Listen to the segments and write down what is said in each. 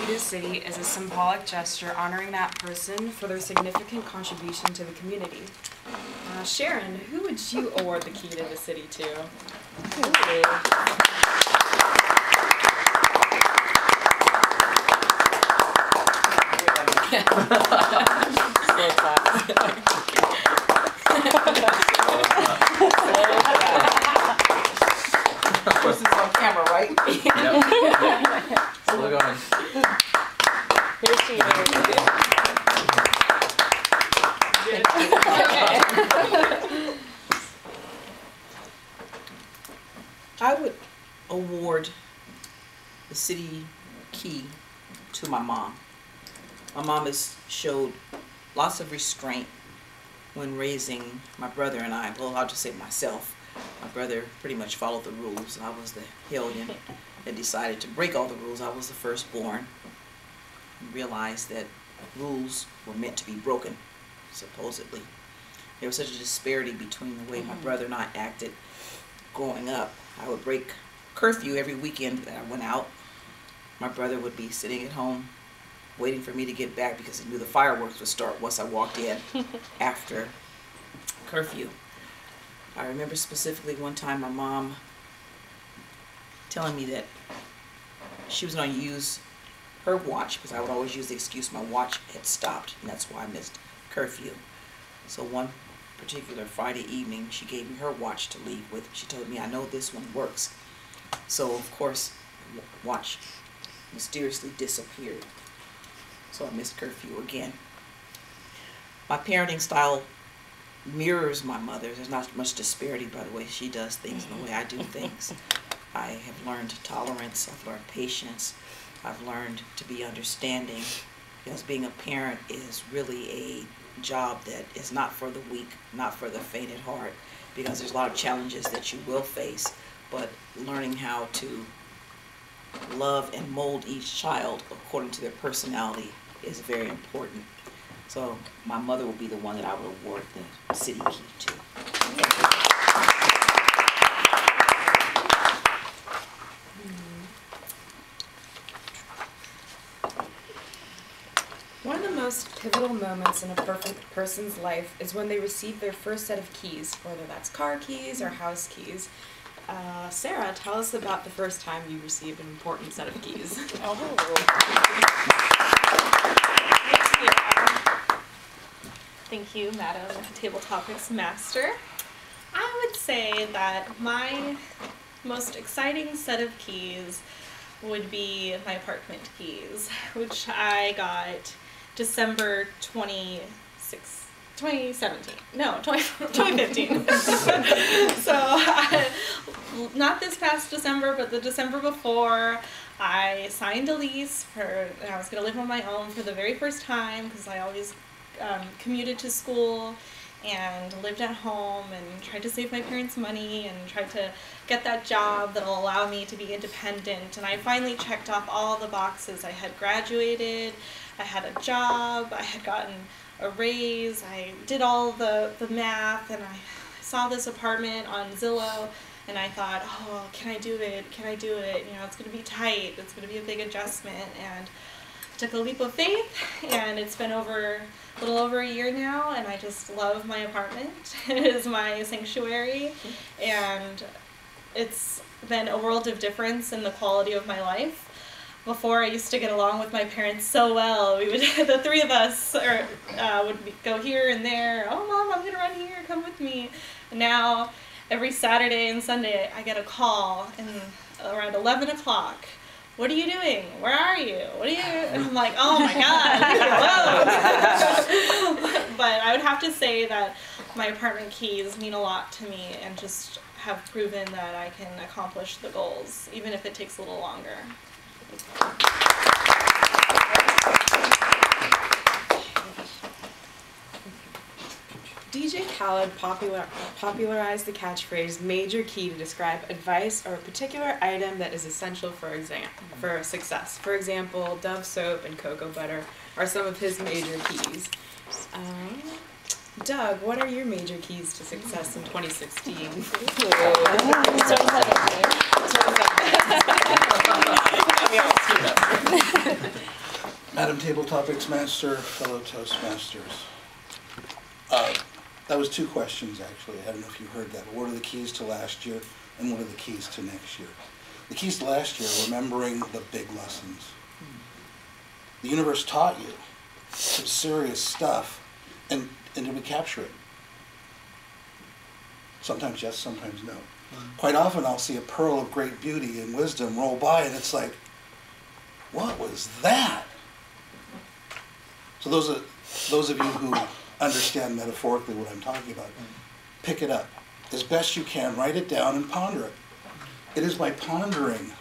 Key to the City is a symbolic gesture honoring that person for their significant contribution to the community. Sharon, who would you award the Key to the City to? Slow clap. Of course, it's on camera, right? Yep. Still going. Here she is. I would award the city key to my mom. My mom has showed lots of restraint when raising my brother and I. Well, I'll just say myself. My brother pretty much followed the rules. I was the hellion that decided to break all the rules. I was the firstborn and realized that rules were meant to be broken, supposedly. There was such a disparity between the way my brother and I acted growing up. I would break curfew every weekend that I went out. My brother would be sitting at home waiting for me to get back because he knew the fireworks would start once I walked in after curfew. I remember specifically one time my mom telling me that she was going to use her watch, because I would always use the excuse my watch had stopped, and that's why I missed curfew. So one particular Friday evening, she gave me her watch to leave with. She told me, I know this one works. So of course, the watch mysteriously disappeared. So I missed curfew again. My parenting style mirrors my mother's. There's not much disparity by the way she does things and the way I do things. I have learned tolerance, I've learned patience, I've learned to be understanding, because being a parent is really a job that is not for the weak, not for the faint at heart, because there's a lot of challenges that you will face, but learning how to love and mold each child according to their personality is very important. So my mother will be the one that I would award the city key to. One of the most pivotal moments in a perfect person's life is when they receive their first set of keys, whether that's car keys or house keys. Sarah, tell us about the first time you received an important set of keys. Thank you, Madam Table Topics Master. I would say that my most exciting set of keys would be my apartment keys, which I got December 2017. No, 2015. So, not this past December, but the December before, I signed a lease and I was going to live on my own for the very first time, because I always commuted to school and lived at home and tried to save my parents money and tried to get that job that will allow me to be independent. And I finally checked off all the boxes. I had graduated, I had a job, I had gotten a raise, I did all the math, and I saw this apartment on Zillow, and I thought, oh, can I do it? Can I do it? You know, it's going to be tight, it's going to be a big adjustment, and took a leap of faith, and it's been a little over a year now, and I just love my apartment. It is my sanctuary, and it's been a world of difference in the quality of my life. Before, I used to get along with my parents so well. We would, the three of us would go here and there. Oh, Mom, I'm going to run here. Come with me. And now, every Saturday and Sunday, I get a call around 11 o'clock. What are you doing? Where are you? What are you? And I'm like, oh my God, leave me alone. But I would have to say that my apartment keys mean a lot to me and just have proven that I can accomplish the goals, even if it takes a little longer. DJ Khaled popularized the catchphrase major key to describe advice or a particular item that is essential for success. For example, Dove soap and cocoa butter are some of his major keys. Doug, what are your major keys to success in 2016? Madam Table Topics Master, fellow Toastmasters. That was two questions, actually. I don't know if you heard that. But what are the keys to last year, and what are the keys to next year? The keys to last year, remembering the big lessons. The universe taught you some serious stuff, and did we capture it? Sometimes yes, sometimes no. Quite often I'll see a pearl of great beauty and wisdom roll by, and it's like, what was that? So those of you who understand metaphorically what I'm talking about, pick it up. As best you can, write it down and ponder it. It is by pondering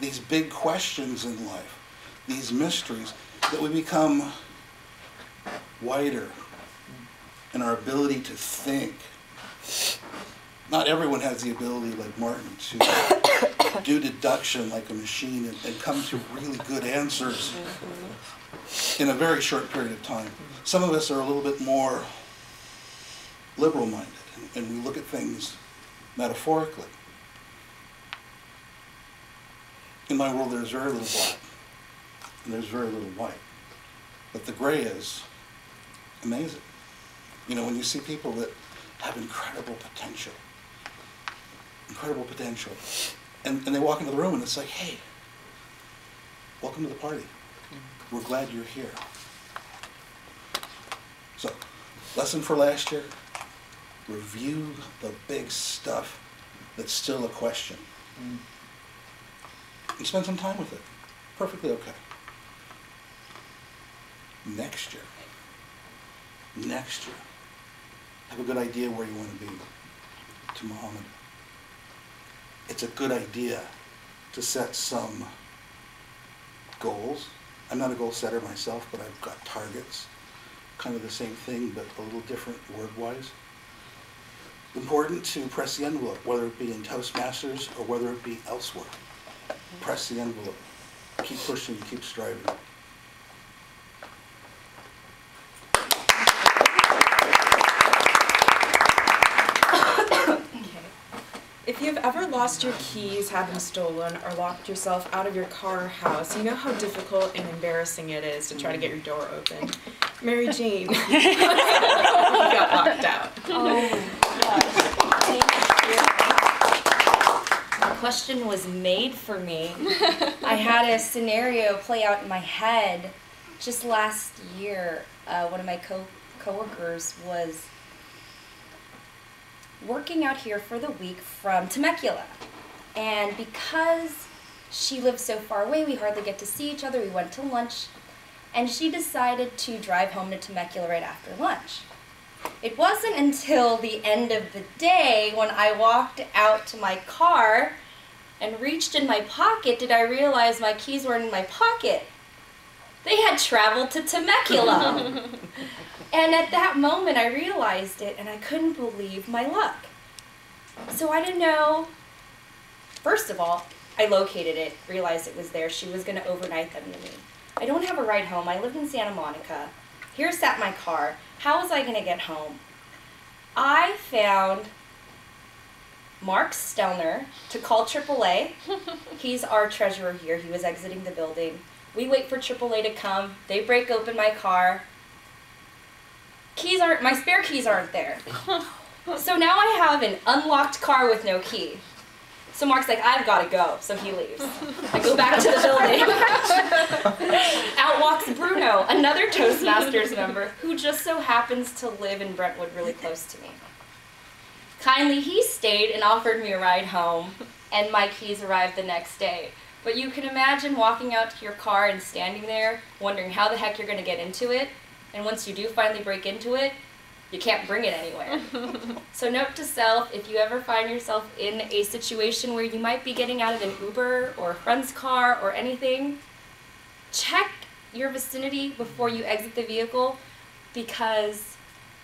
these big questions in life, these mysteries, that we become wider in our ability to think. Not everyone has the ability, like Martin, to do deduction like a machine and come to really good answers in a very short period of time. Some of us are a little bit more liberal-minded, and we look at things metaphorically. In my world, there's very little black, and there's very little white. But the gray is amazing. You know, when you see people that have incredible potential, and they walk into the room and it's like, hey, welcome to the party. We're glad you're here. So, lesson for last year, review the big stuff that's still a question. And spend some time with it. Perfectly okay. Next year, have a good idea where you want to be. To Muhammad, it's a good idea to set some goals. I'm not a goal setter myself, but I've got targets. Kind of the same thing, but a little different word-wise. Important to press the envelope, whether it be in Toastmasters or whether it be elsewhere. Press the envelope. Keep pushing, keep striving. If you've ever lost your keys, had them stolen, or locked yourself out of your car or house, you know how difficult and embarrassing it is to try to get your door open. Mary Jane, you got locked out. Oh, the question was made for me. I had a scenario play out in my head just last year. One of my coworkers was working out here for the week from Temecula. And because she lived so far away, we hardly get to see each other. We went to lunch, and she decided to drive home to Temecula right after lunch. It wasn't until the end of the day when I walked out to my car and reached in my pocket did I realize my keys weren't in my pocket. They had traveled to Temecula. And at that moment, I realized it, and I couldn't believe my luck. So I didn't know. First of all, I located it, realized it was there. She was going to overnight them to me. I don't have a ride home. I lived in Santa Monica. Here sat my car. How was I going to get home? I found Mark Stelner to call AAA. He's our treasurer here. He was exiting the building. We wait for AAA to come. They break open my car. My spare keys aren't there. So now I have an unlocked car with no key. So Mark's like, I've got to go. So he leaves. I go back to the building. Out walks Bruno, another Toastmasters member, who just so happens to live in Brentwood really close to me. Kindly, he stayed and offered me a ride home, and my keys arrived the next day. But you can imagine walking out to your car and standing there, wondering how the heck you're going to get into it. And once you do finally break into it, you can't bring it anywhere. So note to self, if you ever find yourself in a situation where you might be getting out of an Uber or a friend's car or anything, check your vicinity before you exit the vehicle, because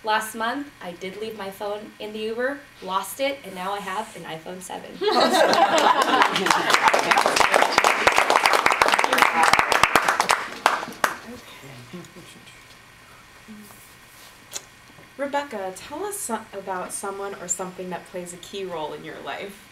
last month I did leave my phone in the Uber, lost it, and now I have an iPhone 7. Rebecca, tell us about someone or something that plays a key role in your life.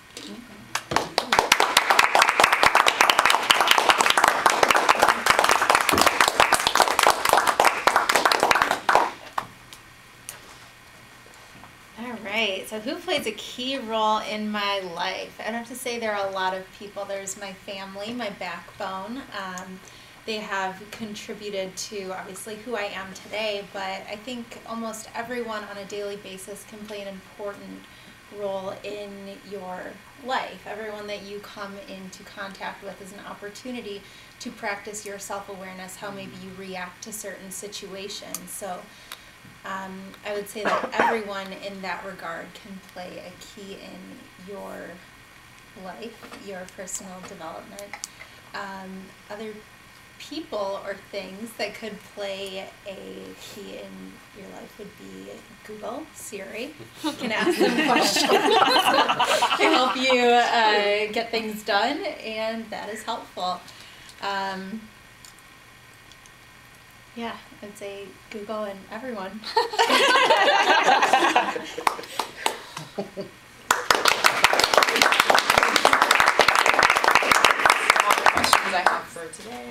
so who plays a key role in my life? I'd have to say there are a lot of people. There's my family, my backbone. They have contributed to obviously who I am today, but I think almost everyone on a daily basis can play an important role in your life. Everyone that you come into contact with is an opportunity to practice your self-awareness, how maybe you react to certain situations. So I would say that everyone in that regard can play a key in your life, your personal development. Other people or things that could play a key in your life would be Google, Siri. You can ask them questions to help you get things done, and that is helpful. Yeah, I'd say Google and everyone. Questions I have for today.